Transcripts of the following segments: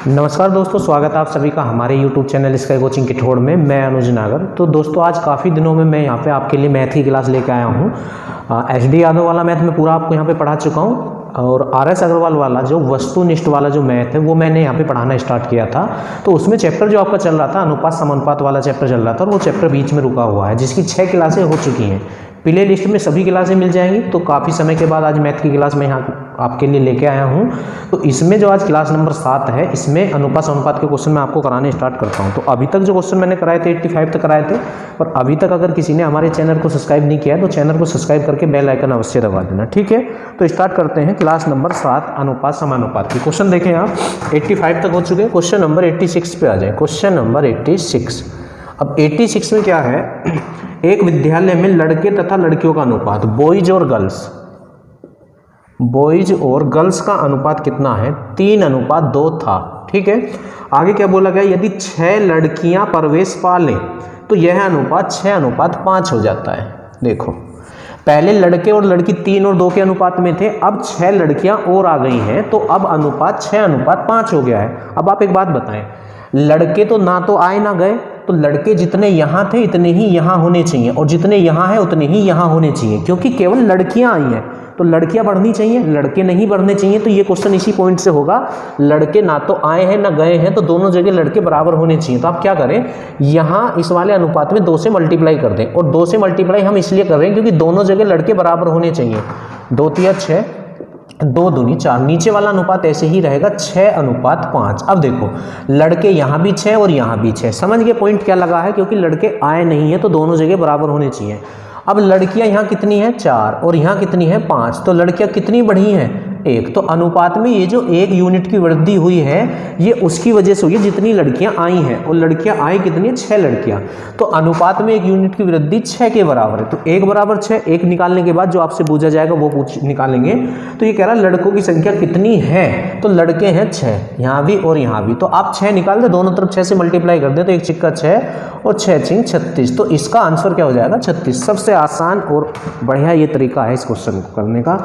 नमस्कार दोस्तों, स्वागत है आप सभी का हमारे YouTube चैनल स्काई कोचिंग की ठोड़ में। मैं अनुज नागर। तो दोस्तों आज काफ़ी दिनों में मैं यहाँ पे आपके लिए मैथ की क्लास लेके आया हूँ। HD यादव वाला मैथ मैं पूरा आपको यहाँ पे पढ़ा चुका हूँ और RS अग्रवाल वाला जो वस्तुनिष्ठ वाला जो मैथ है वो मैंने यहाँ पे पढ़ाना स्टार्ट किया था। तो उसमें चैप्टर जो आपका चल रहा था अनुपात समानुपात वाला चैप्टर चल रहा था और वो चैप्टर बीच में रुका हुआ है, जिसकी 6 क्लासें हो चुकी हैं। प्ले लिस्ट में सभी क्लासें मिल जाएंगी। तो काफ़ी समय के बाद आज मैथ की क्लास मैं यहाँ आपके लिए लेके आया हूँ। तो इसमें जो आज क्लास नंबर 7 है, इसमें अनुपात समानुपात के क्वेश्चन मैं आपको कराने स्टार्ट करता हूँ। तो अभी तक जो क्वेश्चन मैंने कराए थे 85 तक कराए थे, और अभी तक अगर किसी ने हमारे चैनल को सब्सक्राइब नहीं किया है तो चैनल को सब्सक्राइब करके बेल आइकन अवश्य दबा देना, ठीक है। तो स्टार्ट करते हैं क्लास नंबर 7 अनुपात समानुपात की। क्वेश्चन देखें आप, 85 तक हो चुके हैं। क्वेश्चन नंबर 86 पे आ जाए। Question number 86। अब 86 में क्या है, एक विद्यालय में लड़के तथा लड़कियों का अनुपात, बॉयज और गर्ल्स का अनुपात कितना है? 3:2 था, ठीक है। आगे क्या बोला गया, यदि 6 लड़कियां प्रवेश पा लें तो यह अनुपात 6:5 हो जाता है। देखो, पहले लड़के और लड़की 3 और 2 के अनुपात में थे, अब 6 लड़कियां और आ गई हैं तो अब अनुपात 6:5 हो गया है। अब आप एक बात बताएं, लड़के तो ना तो आए ना गए, तो लड़के जितने यहाँ थे इतने ही यहाँ होने चाहिए और जितने यहाँ हैं उतने ही यहाँ होने चाहिए, क्योंकि केवल लड़कियाँ आई हैं तो लड़कियाँ बढ़नी चाहिए, लड़के नहीं बढ़ने चाहिए। तो ये क्वेश्चन इसी पॉइंट से होगा, लड़के ना तो आए हैं ना गए हैं तो दोनों जगह लड़के बराबर होने चाहिए। तो आप क्या करें, यहाँ इस वाले अनुपात में 2 से मल्टीप्लाई कर दें, और 2 से मल्टीप्लाई हम इसलिए कर रहे हैं क्योंकि दोनों जगह लड़के बराबर होने चाहिए। 2 तिया 6, 2 दूनी 4, नीचे वाला अनुपात ऐसे ही रहेगा 6:5। अब देखो, लड़के यहाँ भी 6 और यहाँ भी 6, समझ गए पॉइंट क्या लगा है, क्योंकि लड़के आए नहीं है तो दोनों जगह बराबर होने चाहिए। अब लड़कियां यहाँ कितनी हैं? 4, और यहाँ कितनी है? 5, तो लड़कियां कितनी बढ़ी हैं? 1। तो अनुपात में ये जो 1 यूनिट की वृद्धि हुई है ये उसकी वजह से हुई है जितनी लड़कियां आई हैं, और लड़कियां आई कितनी है? 6 लड़कियां। तो अनुपात में 1 यूनिट की वृद्धि 6 के बराबर है। तो 1 बराबर 6, 1 निकालने के बाद जो आपसे पूछा जाएगा वो निकालेंगे। तो ये कह रहा है लड़कों की संख्या कितनी है, तो लड़के हैं 6, यहाँ भी और यहाँ भी। तो आप 6 निकाल दे, दोनों तरफ 6 से मल्टीप्लाई कर दे तो 1 6 6 और 6 6 36। तो इसका आंसर क्या हो जाएगा? 36। सबसे आसान और बढ़िया ये तरीका है इस क्वेश्चन को करने का।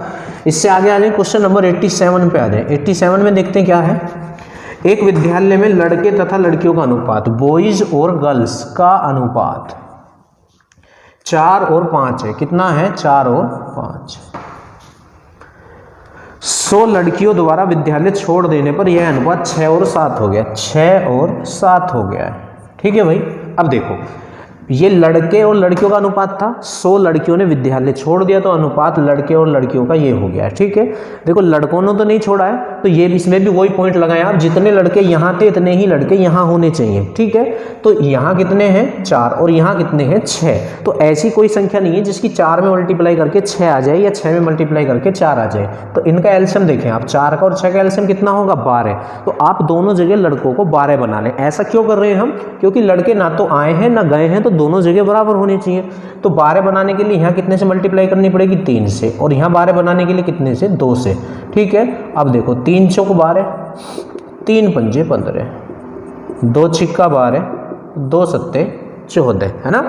इससे आगे आ जाए, क्वेश्चन नंबर 87 पे आ जाए। 87 में देखते हैं क्या है, एक विद्यालय में लड़के तथा लड़कियों का अनुपात, बॉयज और गर्ल्स का अनुपात 4 और 5 है। कितना है? 4 और 5। 100 लड़कियों द्वारा विद्यालय छोड़ देने पर यह अनुपात 6 और 7 हो गया। 6 और 7 हो गया है, ठीक है भाई। अब देखो, ये लड़के और लड़कियों का अनुपात था, 100 लड़कियों ने विद्यालय छोड़ दिया तो अनुपात लड़के और लड़कियों का ये हो गया, ठीक है। देखो, लड़कों ने तो नहीं छोड़ा है तो ये इसमें भी वही पॉइंट लगाए आप, जितने लड़के यहाँ थे इतने ही लड़के यहाँ होने चाहिए, ठीक है। तो यहाँ कितने हैं? 4, और यहाँ कितने हैं? 6। तो ऐसी कोई संख्या नहीं है जिसकी 4 में मल्टीप्लाई करके 6 आ जाए या 6 में मल्टीप्लाई करके 4 आ जाए। तो इनका एलसीएम देखें आप, 4 का और 6 का एलसीएम कितना होगा? 12। तो आप दोनों जगह लड़कों को 12 बना लें। ऐसा क्यों कर रहे हैं हम? क्योंकि लड़के ना तो आए हैं ना गए हैं तो दोनों जगह बराबर होनी चाहिए। तो 12 बनाने के लिए यहाँ कितने से मल्टीप्लाई करनी पड़ेगी? 3 से, और यहाँ 12 बनाने के लिए कितने से? 2 से, ठीक है। अब देखो, 3 चौक 12, 3 पंजे 15, 2 छिक्का 12, 2 सत्ते 14, है ना।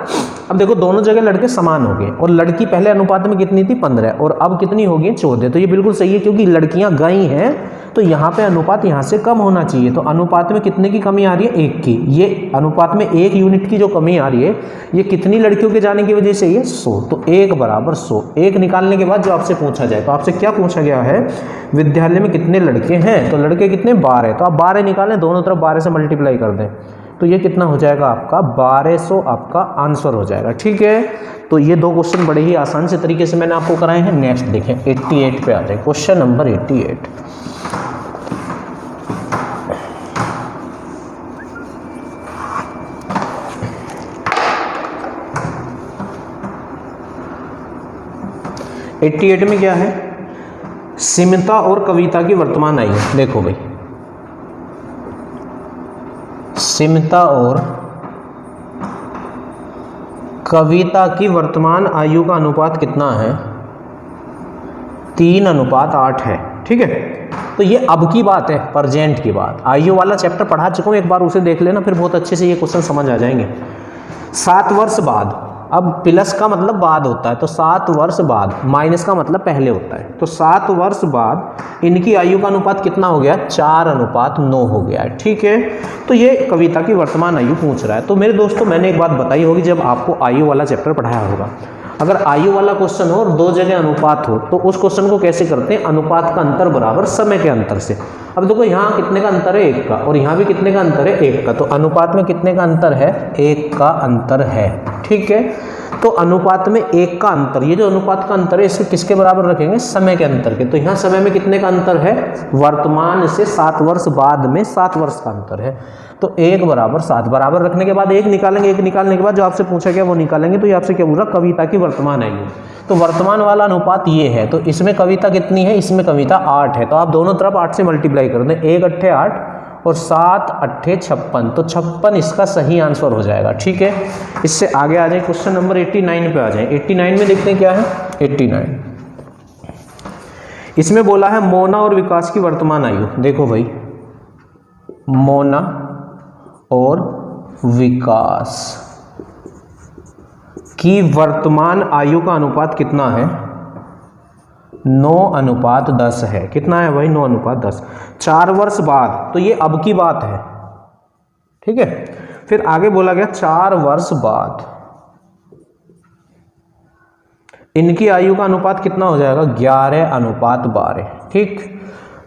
अब देखो, दोनों जगह लड़के समान हो गए, और लड़की पहले अनुपात में कितनी थी? 15, और अब कितनी होगी? 14। तो ये बिल्कुल सही है, क्योंकि लड़कियां गई हैं तो यहाँ पे अनुपात यहाँ से कम होना चाहिए। तो अनुपात में कितने की कमी आ रही है? 1 की। ये अनुपात में 1 यूनिट की जो कमी आ रही है ये कितनी लड़कियों के जाने की वजह से? ये 100। तो 1 बराबर 100। 1 निकालने के बाद जो आपसे पूछा जाए, तो आपसे क्या पूछा गया है, विद्यालय में कितने लड़के हैं? तो लड़के कितने? 12। तो आप 12 निकालें, दोनों तरफ 12 से मल्टीप्लाई कर दें तो ये कितना हो जाएगा आपका? 1200 आपका आंसर हो जाएगा, ठीक है। तो ये 2 क्वेश्चन बड़े ही आसान से तरीके से मैंने आपको कराए हैं। नेक्स्ट देखें, 88 पे आते हैं। Question number 88। में क्या है, सीमिता और कविता की वर्तमान आयु। देखो भाई, सीमिता और कविता की वर्तमान आयु का अनुपात कितना है? 3:8 है, ठीक है। तो ये अब की बात है, प्रेजेंट की बात। आयु वाला चैप्टर पढ़ा चुका हूँ, एक बार उसे देख लेना, फिर बहुत अच्छे से ये क्वेश्चन समझ आ जाएंगे। 7 वर्ष बाद अब प्लस का मतलब बाद होता है तो 7 वर्ष बाद, माइनस का मतलब पहले होता है। तो 7 वर्ष बाद इनकी आयु का अनुपात कितना हो गया? 4:9 हो गया है। ठीक है, तो ये कविता की वर्तमान आयु पूछ रहा है। तो मेरे दोस्तों मैंने एक बात बताई होगी जब आपको आयु वाला चैप्टर पढ़ाया होगा, अगर आयु वाला क्वेश्चन हो और दो जगह अनुपात हो तो उस क्वेश्चन को कैसे करते हैं? अनुपात का अंतर बराबर समय के अंतर से। अब देखो यहाँ कितने का अंतर है? 1 का, और यहाँ भी कितने का अंतर है? 1 का। तो अनुपात में कितने का अंतर है? 1 का अंतर है। ठीक है, तो अनुपात में 1 का अंतर, ये जो अनुपात का अंतर है इसको किसके बराबर रखेंगे? समय के अंतर के। तो यहाँ समय में कितने का अंतर है? वर्तमान से 7 वर्ष बाद में 7 वर्ष का अंतर है। तो 1 बराबर 7 बराबर रखने के बाद 1 निकालेंगे, 1 निकालने के बाद जो आपसे पूछा गया वो निकालेंगे। तो ये आपसे क्या बोल रहा? कविता की वर्तमान आयु। तो वर्तमान वाला अनुपात ये है, तो इसमें कविता कितनी है? इसमें कविता 8 है। तो आप दोनों तरफ 8 से मल्टीप्लाई कर दें, 1 8 8 और 7 8 56, तो 56 इसका सही आंसर हो जाएगा। ठीक है, इससे आगे आ जाए, क्वेश्चन नंबर 89 पे आ जाए। 89 में देखते हैं क्या है? 89 इसमें बोला है मोना और विकास की वर्तमान आयु। देखो भाई, मोना और विकास की वर्तमान आयु का अनुपात कितना है? 9:10 है। कितना है भाई? 9:10। 4 वर्ष बाद, तो ये अब की बात है। ठीक है, फिर आगे बोला गया 4 वर्ष बाद इनकी आयु का अनुपात कितना हो जाएगा? 11:12। ठीक,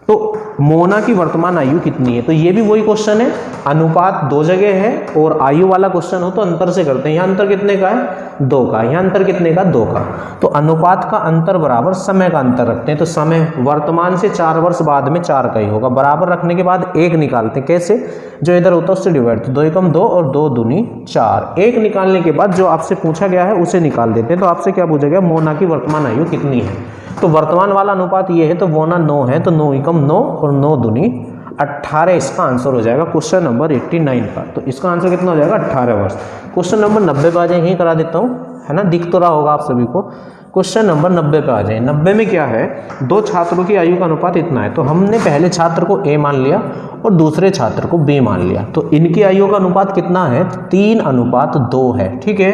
तो मोना की वर्तमान आयु कितनी है? तो ये भी वही क्वेश्चन है, अनुपात दो जगह है और आयु वाला क्वेश्चन हो तो अंतर से करते हैं। यहाँ अंतर कितने का है? 2 का। यहाँ अंतर कितने का? 2 का। तो अनुपात का अंतर बराबर समय का अंतर रखते हैं। तो समय वर्तमान से 4 वर्ष बाद में 4 का ही होगा। बराबर रखने के बाद 1 निकालते हैं। कैसे? जो इधर होता है उससे डिवाइड, तो 2 एकम 2 और 2 दूनी 4। 1 निकालने के बाद जो आपसे पूछा गया है उसे निकाल देते हैं। तो आपसे क्या पूछा गया? मोना की वर्तमान आयु कितनी है? तो वर्तमान वाला अनुपात ये है, तो मोना 9 है, तो 9 एकम 9 और 9 दूनी 18 इसका आंसर हो जाएगा क्वेश्चन नंबर 89 का। तो इसका आंसर कितना हो जाएगा? 18 वर्ष। क्वेश्चन नंबर 90 पे आ जाए, यही करा देता हूँ, है ना, दिख तो रहा होगा आप सभी को। क्वेश्चन नंबर 90 पे आ जाए। 90 में क्या है? 2 छात्रों की आयु का अनुपात इतना है। तो हमने पहले छात्र को A मान लिया और दूसरे छात्र को B मान लिया। तो इनकी आयु का अनुपात कितना है? 3:2 है। ठीक है,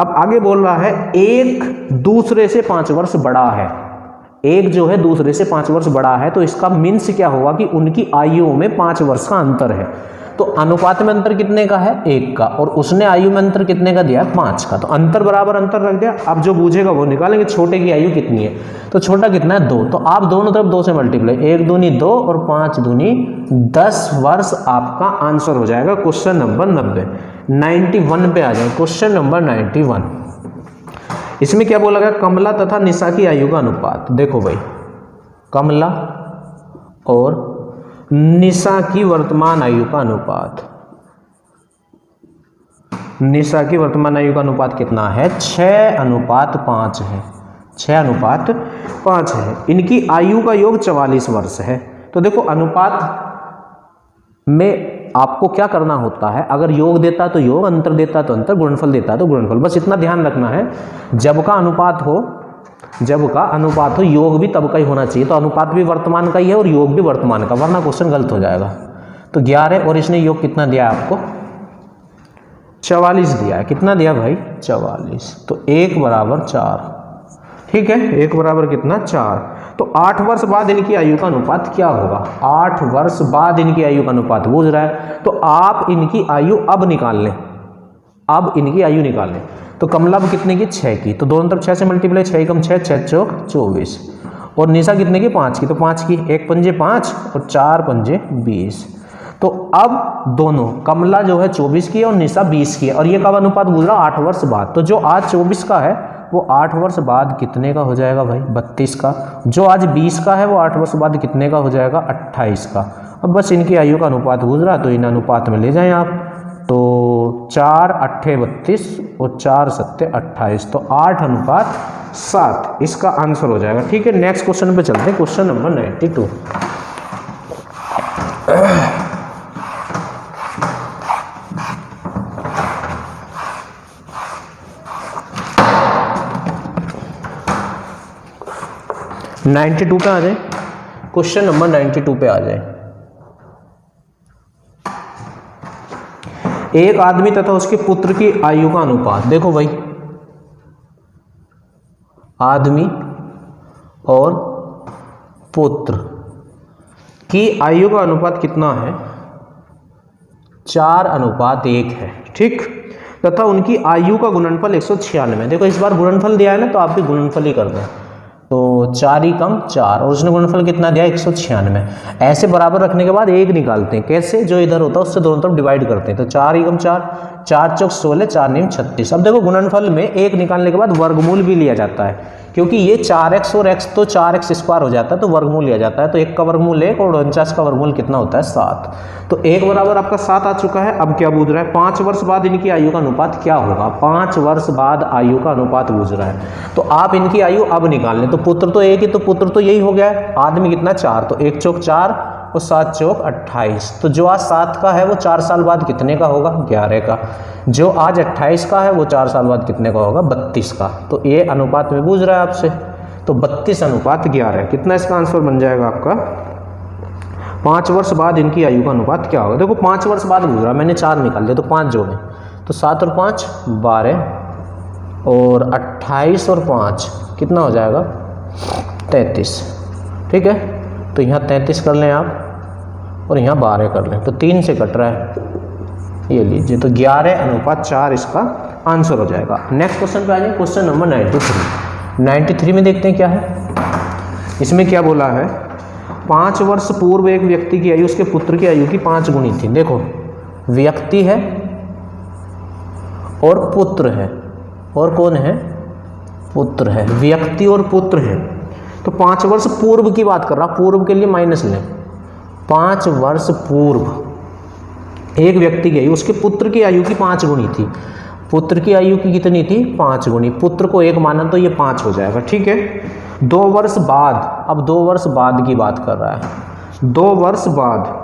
अब आगे बोल रहा है एक दूसरे से 5 वर्ष बड़ा है। एक जो है दूसरे से 5 वर्ष बड़ा है, तो इसका मीन्स क्या होगा कि उनकी आयु में 5 वर्ष का अंतर है। तो अनुपात में अंतर कितने का है? 1 का, और उसने आयु में अंतर कितने का दिया? 5 का। तो अंतर बराबर अंतर रख दिया। अब जो बूझेगा वो निकालेंगे। छोटे की आयु कितनी है? तो छोटा कितना है? 2। तो आप दोनों तरफ 2 से मल्टीप्लाई, 1 दूनी 2 और 5 दूनी 10 वर्ष आपका आंसर हो जाएगा क्वेश्चन नंबर 90। 91 पे आ जाए, क्वेश्चन नंबर 91। इसमें क्या बोला गया? कमला तथा निशा की आयु का अनुपात। देखो भाई, कमला और निशा की वर्तमान आयु का अनुपात। निशा की वर्तमान आयु का अनुपात कितना है? 6:5 है। 6:5 है। इनकी आयु का योग 44 वर्ष है। तो देखो, अनुपात में आपको क्या करना होता है? अगर योग देता तो योग, अंतर देता तो अंतर, गुणनफल देता तो गुणनफल। बस इतना ध्यान रखना है, जब का अनुपात हो योग भी तब का ही होना चाहिए। तो अनुपात भी वर्तमान का ही है और योग भी वर्तमान का, वरना क्वेश्चन गलत हो जाएगा। तो 11 और इसने योग कितना दिया है आपको? 44 दिया है। कितना दिया भाई? 44। तो 1 बराबर 4। ठीक है, 1 बराबर कितना? 4। तो 8 वर्ष बाद इनकी आयु का अनुपात क्या होगा? 8 वर्ष बाद इनकी आयु का अनुपात बूझ रहा है, तो आप इनकी आयु अब निकाल लें। अब इनकी आयु निकाल लें। तो कमला कितने की? 6 की। तो दोनों तरफ 6 से मल्टीप्लाई, 6 एकम 6, 6 चौक 24। और निशा कितने की? 5 की। तो 5 की, 1 पंजे 5 और 4 पंजे 20। तो अब दोनों, कमला जो है 24 की है और निशा 20 की है, और ये कब अनुपात बूझ रहा? 8 वर्ष बाद। तो जो आज 24 का है वो 8 वर्ष बाद कितने का हो जाएगा भाई? 32 का। जो आज 20 का है वो 8 वर्ष बाद कितने का हो जाएगा? 28 का। अब बस इनकी आयु का अनुपात बूझ रहा, तो इन अनुपात में ले जाएं आप। तो 4 8 32 और 4 7 28, तो 8:7 इसका आंसर हो जाएगा। ठीक है, नेक्स्ट क्वेश्चन पे चलते हैं, क्वेश्चन नंबर 92। पे आ जाए, क्वेश्चन नंबर 92 पे आ जाए। एक आदमी तथा उसके पुत्र की आयु का अनुपात। देखो भाई, आदमी और पुत्र की आयु का अनुपात कितना है? 4:1 है, ठीक। तथा उनकी आयु का गुणनफल 196। देखो इस बार गुणनफल दिया है ना, तो आप भी गुणनफल ही कर दें। तो 4 ही कम 4, और उसने गुणनफल कितना दिया? 196। ऐसे बराबर रखने के बाद एक निकालते हैं। कैसे? जो इधर होता है उससे दोनों तरफ डिवाइड करते हैं। तो 4 ही कम 4, 4 चौक 16, 4 9 36। अब देखो गुणनफल में एक निकालने के बाद वर्गमूल भी लिया जाता है, क्योंकि ये 4x और x तो 4x² हो जाता है, तो वर्गमूल लिया जाता है। तो 1 का वर्गमूल 1 और 49 का वर्गमूल कितना होता है? 7। तो 1 बराबर आपका 7 आ चुका है। अब क्या पूछ रहा है? 5 वर्ष बाद इनकी आयु का अनुपात क्या होगा? 5 वर्ष बाद आयु का अनुपात पूछ रहा है। तो आप इनकी आयु अब निकाल लें। तो पुत्र तो 1 ही, तो पुत्र तो यही हो गया है। आदमी कितना? 4, तो 1 चौक 4 और 7 चौक 28। तो जो आज 7 का है वो 4 साल बाद कितने का होगा? 11 का। जो आज 28 का है वो 4 साल बाद कितने का होगा? 32 का। तो ये अनुपात में पूछ रहा है आपसे, तो 32:11। कितना इसका आंसर बन जाएगा आपका? 5 वर्ष बाद इनकी आयु का अनुपात क्या होगा? देखो 5 वर्ष बाद पूछ रहा है, मैंने 4 निकाल लिया, तो 5 जोड़ें, तो 7 और 5 12, और 28 और 5 कितना हो जाएगा? 33, ठीक है। तो यहाँ 33 कर लें आप, और यहाँ 12 कर लें, तो 3 से कट रहा है, ये लीजिए। तो 11:4 इसका आंसर हो जाएगा। नेक्स्ट क्वेश्चन पे आ जाए, क्वेश्चन नंबर 93 में देखते हैं क्या है। इसमें क्या बोला है? 5 वर्ष पूर्व एक व्यक्ति की आयु उसके पुत्र की आयु की 5 गुनी थी। देखो व्यक्ति है और पुत्र है, और कौन है? पुत्र है। व्यक्ति और पुत्र है, तो 5 वर्ष पूर्व की बात कर रहा, पूर्व के लिए माइनस लें। 5 वर्ष पूर्व एक व्यक्ति की आयु उसके पुत्र की आयु की 5 गुनी थी। पुत्र की आयु की कितनी थी? 5 गुनी। पुत्र को 1 माना तो ये 5 हो जाएगा, ठीक है। 2 वर्ष बाद, अब 2 वर्ष बाद की बात कर रहा है। 2 वर्ष बाद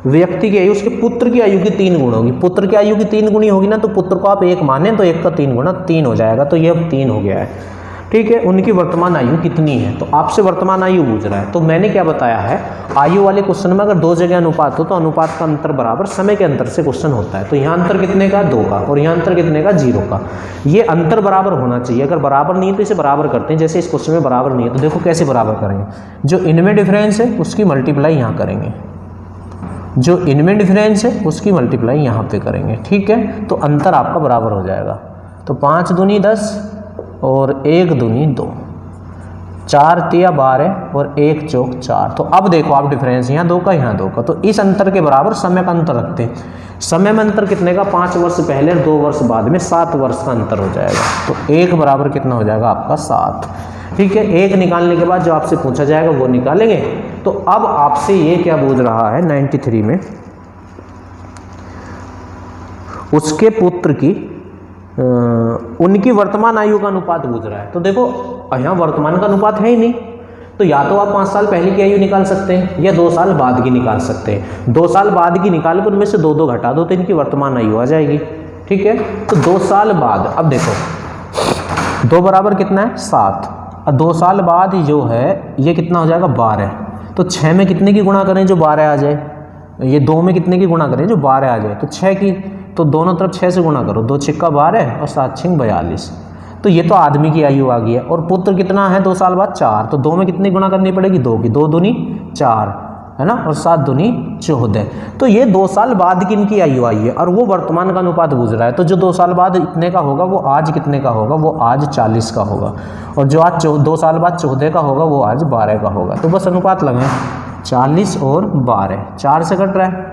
व्यक्ति की आयु उसके पुत्र की आयु की 3 गुण होगी। पुत्र की आयु की 3 गुनी होगी ना, तो पुत्र को आप 1 माने तो 1 का 3 गुना 3 हो जाएगा। तो ये अब 3 हो गया है, ठीक है। उनकी वर्तमान आयु कितनी है? तो आपसे वर्तमान आयु पूछ रहा है। तो मैंने क्या बताया है, आयु वाले क्वेश्चन में अगर 2 जगह अनुपात हो तो अनुपात का अंतर बराबर समय के अंतर से क्वेश्चन होता है। तो यहाँ अंतर कितने का? 2 का, और यहाँ अंतर कितने का? 0 का। ये अंतर बराबर होना चाहिए। अगर बराबर नहीं है तो इसे बराबर करते हैं। जैसे इस क्वेश्चन में बराबर नहीं है, तो देखो कैसे बराबर करेंगे। जो इनमें डिफरेंस है उसकी मल्टीप्लाई यहाँ करेंगे, जो इनमें डिफरेंस है उसकी मल्टीप्लाई यहाँ पे करेंगे, ठीक है। तो अंतर आपका बराबर हो जाएगा। तो 5 दूनी 10 और 1 दूनी 2, 4 तिया 12 और 1 चौक 4। तो अब देखो आप डिफरेंस, यहाँ 2 का यहाँ 2 का, तो इस अंतर के बराबर समय का अंतर रखते हैं। समय में अंतर कितने का? 5 वर्ष पहले और 2 वर्ष बाद में 7 वर्ष का अंतर हो जाएगा। तो 1 बराबर कितना हो जाएगा आपका? 7, ठीक है। 1 निकालने के बाद जो आपसे पूछा जाएगा वो निकालेंगे। तो अब आपसे ये क्या पूछ रहा है 93 में, उसके पुत्र की उनकी वर्तमान आयु का अनुपात पूछ रहा है। तो देखो यहाँ वर्तमान का अनुपात है ही नहीं, तो या तो आप 5 साल पहले की आयु निकाल सकते हैं या 2 साल बाद की निकाल सकते हैं। 2 साल बाद की निकाल कर उनमें से 2 घटा दो तो इनकी वर्तमान आयु आ जाएगी, ठीक है। तो 2 साल बाद, अब देखो 2 बराबर कितना है? 7, और 2 साल बाद जो है ये कितना हो जाएगा? 12। तो 6 में कितने की गुणा करें जो 12 आ जाए? ये 2 में कितने की गुणा करें जो 12 आ जाए? तो 6 की, तो दोनों तरफ 6 से गुणा करो, 2 छिक्का 12 और 7 छिंग 42। तो ये तो आदमी की आयु आ गई है। और पुत्र कितना है 2 साल बाद? 4। तो 2 में कितनी गुणा करनी पड़ेगी? 2 की, 2 दूनी 4 है ना, और 7 दूनी 14। तो ये 2 साल बाद की इनकी आयु आई है, और वो वर्तमान का अनुपात पूछ रहा है। तो जो 2 साल बाद इतने का होगा वो आज कितने का होगा? वो आज 40 का होगा। और जो आज 2 साल बाद 14 का होगा वो आज 12 का होगा। तो बस अनुपात लगाएं, 40 और 12, 4 से कट रहा है,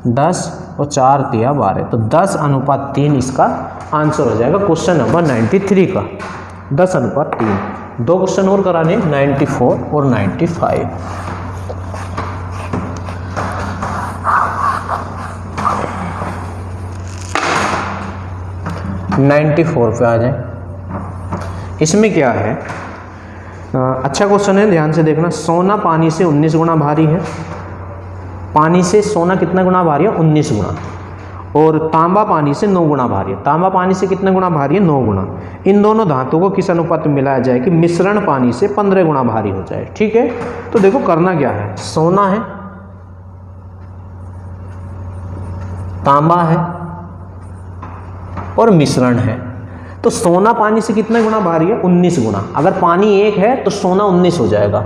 10 और 4 तिया 12। तो 10:3 इसका आंसर हो जाएगा क्वेश्चन नंबर 93 का। 10:3। 2 क्वेश्चन और कराने, 94 और 95। पे आ जाए। इसमें क्या है, अच्छा क्वेश्चन है, ध्यान से देखना। सोना पानी से 19 गुना भारी है। पानी से सोना कितना गुना भारी है? 19 गुना। और तांबा पानी से 9 गुना भारी है। तांबा पानी से कितना गुना भारी है? 9 गुना। इन दोनों धातुओं को किस अनुपात में मिलाया जाए कि मिश्रण पानी से 15 गुना भारी हो जाए, ठीक है। तो देखो करना क्या है, सोना है, तांबा है और मिश्रण है। तो सोना पानी से कितने गुना भारी है? 19 गुना। अगर पानी 1 है तो सोना 19 हो जाएगा।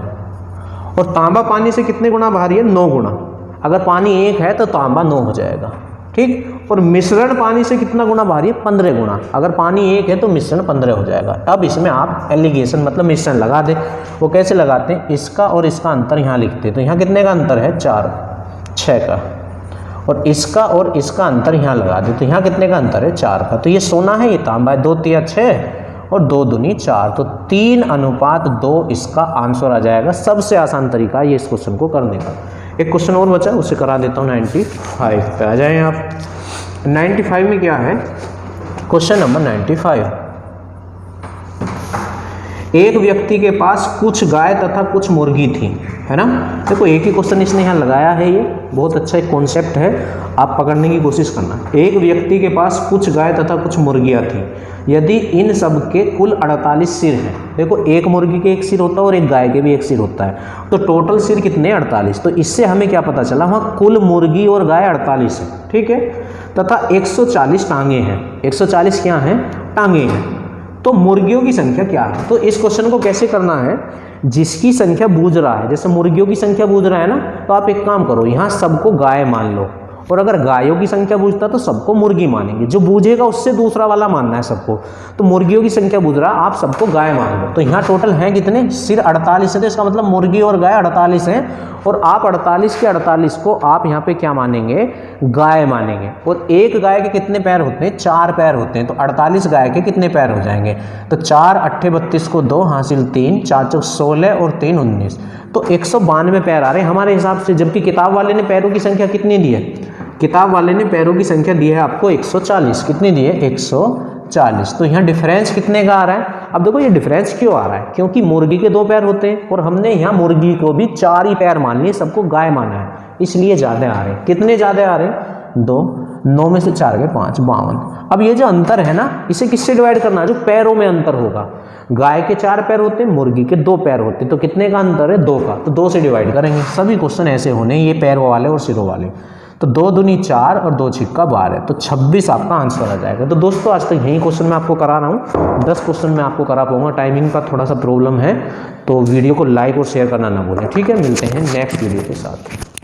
और तांबा पानी से कितने गुना भारी है? 9 गुना। अगर पानी 1 है तो तांबा 9 हो जाएगा, ठीक। और मिश्रण पानी से कितना गुना भारी है? 15 गुना। अगर पानी 1 है तो मिश्रण 15 हो जाएगा। अब इसमें आप एलिगेशन मतलब मिश्रण लगा दें। वो कैसे लगाते हैं? इसका और इसका अंतर यहाँ लिखते हैं। तो यहाँ कितने का अंतर है? 4, 6 का। और इसका और इसका अंतर यहाँ लगा दे, तो यहाँ कितने का अंतर है? 4 का। तो ये सोना है, ये तांबा है। 2 तिया 6 और 2 दूनी 4, तो 3:2 इसका आंसर आ जाएगा। सबसे आसान तरीका है ये इस क्वेश्चन को करने का। एक क्वेश्चन और बचा, उसे करा देता हूँ। 95 पे आ जाएं आप। 95 में क्या है? Question number 95। एक व्यक्ति के पास कुछ गाय तथा कुछ मुर्गी थी, है ना। देखो एक ही क्वेश्चन इसने यहाँ लगाया है, ये बहुत अच्छा एक कॉन्सेप्ट है, आप पकड़ने की कोशिश करना। एक व्यक्ति के पास कुछ गाय तथा कुछ मुर्गियाँ थी, यदि इन सब के कुल 48 सिर हैं। देखो एक मुर्गी के 1 सिर होता है और एक गाय के भी 1 सिर होता है, तो टोटल सिर कितने? 48। तो इससे हमें क्या पता चला? वहाँ कुल मुर्गी और गाय 48 है, ठीक है। तथा 140 टांगे हैं। 140 क्या हैं? टांगे हैं। तो मुर्गियों की संख्या क्या है? तो इस क्वेश्चन को कैसे करना है? जिसकी संख्या बूझ रहा है, जैसे मुर्गियों की संख्या बूझ रहा है ना, तो आप एक काम करो, यहाँ सबको गाय मान लो, और अगर गायों की संख्या बूझता तो सबको मुर्गी मानेंगे। जो बूझेगा उससे दूसरा वाला मानना है सबको। तो मुर्गियों की संख्या बूझ रहा, आप सबको गाय मान लो। तो यहाँ टोटल हैं कितने? सिर 48 है, तो इसका मतलब मुर्गी और गाय 48 हैं। और आप 48 के 48 को आप यहाँ पे क्या मानेंगे? गाय मानेंगे। और एक गाय के कितने पैर होते हैं? 4 पैर होते हैं। तो 48 गाय के कितने पैर हो जाएंगे? तो 4 8 32 को 2 हासिल 3, 4 चौक 16 और 3 19, तो 192 पैर आ रहे हैं हमारे हिसाब से। जबकि किताब वाले ने पैरों की संख्या कितनी दी है? किताब वाले ने पैरों की संख्या दी है आपको 140। कितनी दी है? 140। तो यहाँ डिफरेंस कितने का आ रहा है? अब देखो ये डिफरेंस क्यों आ रहा है? क्योंकि मुर्गी के 2 पैर होते हैं और हमने यहाँ मुर्गी को भी 4 ही पैर मान लिए, सबको गाय माना है, इसलिए ज़्यादा आ रहे हैं। कितने ज़्यादा आ रहे हैं? 2। 9 में से 4 गए 5, 52। अब ये जो अंतर है ना, इसे किससे डिवाइड करना है? जो पैरों में अंतर होगा। गाय के 4 पैर होते हैं, मुर्गी के 2 पैर होते हैं, तो कितने का अंतर है? 2 का। तो 2 से डिवाइड करेंगे। सभी क्वेश्चन ऐसे होने, ये पैरों वाले और सिरों वाले। तो 2 दूनी 4 और 2 छिक्का 12, तो 26 आपका आंसर आ जाएगा। तो दोस्तों आज तक यही क्वेश्चन मैं आपको करा रहा हूँ। 10 क्वेश्चन मैं आपको करा पाऊंगा, टाइमिंग का थोड़ा सा प्रॉब्लम है, तो वीडियो को लाइक और शेयर करना ना भूलें, ठीक है। मिलते हैं नेक्स्ट वीडियो के साथ।